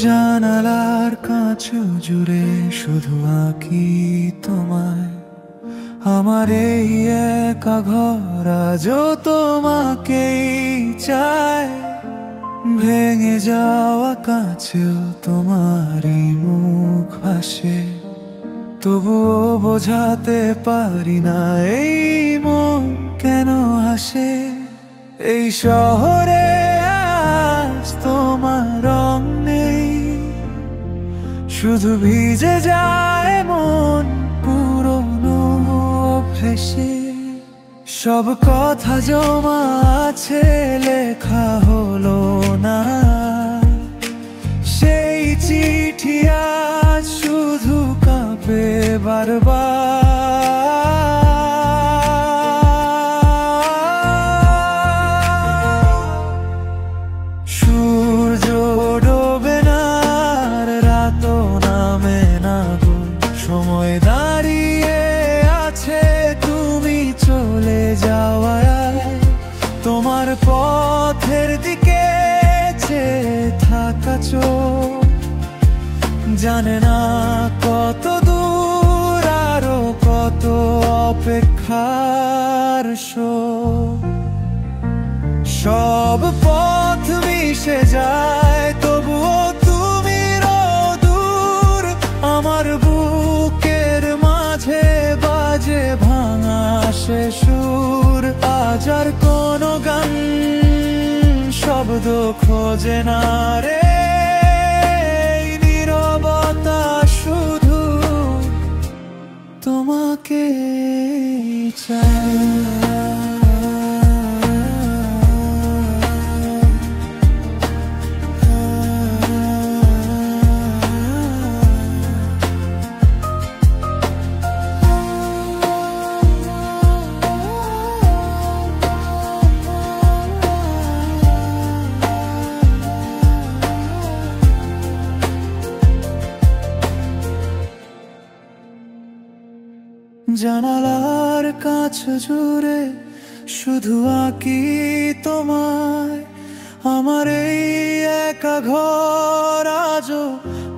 জানালার কাছ জুড়ে শুধু আঁকি তোমায়, আমার এই একা ঘর আজও তোমাকেই চায়। ভেঙে যাওয়া কাছেও তোমারই মুখ ভাসে, তবুও বোঝাতে পারি না এই মন কেন হাসে। এই শহরে আজ তোমার রং নেই, শুধু ভিজে যায় মন পুরনো অভ্যেসে। সব কথা জমা আছে লেখা হলো না, সেই চিঠি আজ শুধু কাঁপে বারবার। সূর্য ডোবে না আর রাতও নামে না গো, সময় দাঁড়িয়ে আছে তুমি চলে যাওয়ায়। তোমার পথের দিকে চেয়ে থাকা চোখ জানে না কত দূর আরো কত অপেক্ষার শোক। সব পথ মিশে যায় তবুও তুমি দূর, আমার বুকের মাঝে বাজে ভাঙা সে সুর। আজ আর কোনো গান শব্দ খোঁজে না রে, নীরবতা শুধু তোমাকে চায়। জানালার কাছ জুড়ে শুধু আঁকি তোমায়, আমার এই একা ঘর আজও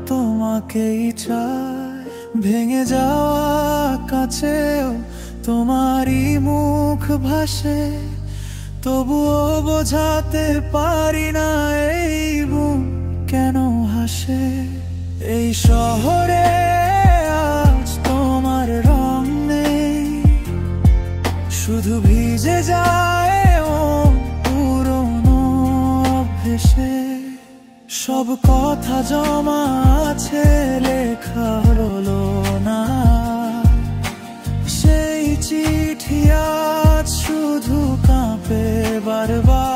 তোমাকেই চায়। ভেঙে যাওয়া কাছেও তোমারই মুখ ভাসে, তবুও বোঝাতে পারি না এই বুক কেন হাসে। এই শহরে আজ তোমার রং নেই, শুধু ভিজে যায় ও পুরনো অভ্যেসে। সব কথা জমা আছে লেখা হলো না, সেই চিঠি আজ শুধু কাঁপে বারবার।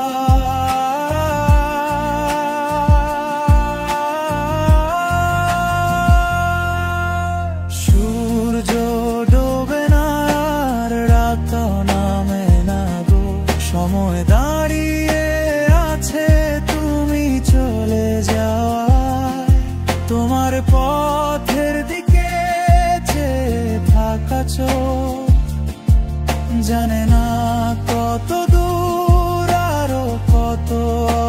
সূর্য ডোবে না আর রাত নামে না গো, সময় দাঁড়িয়ে আছে তুমি চলে যাওয়ায়। তোমার পথের দিকে চেয়ে থাকা চোখ জানে না কত দূর আরো কত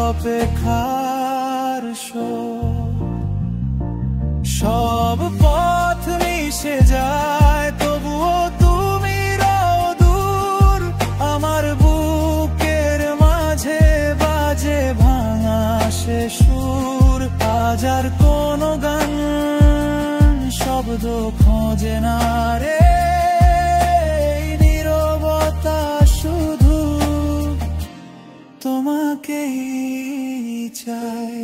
অপেক্ষার শোক। সব পথ মিশে যায় তবুও তুমি দূর, আমার বুকের মাঝে বাজে ভাঙা সে সুর। আজ আর কোনো গান শব্দ খোঁজে না রে, নীরবতা শুধু তোমাকেই চাই।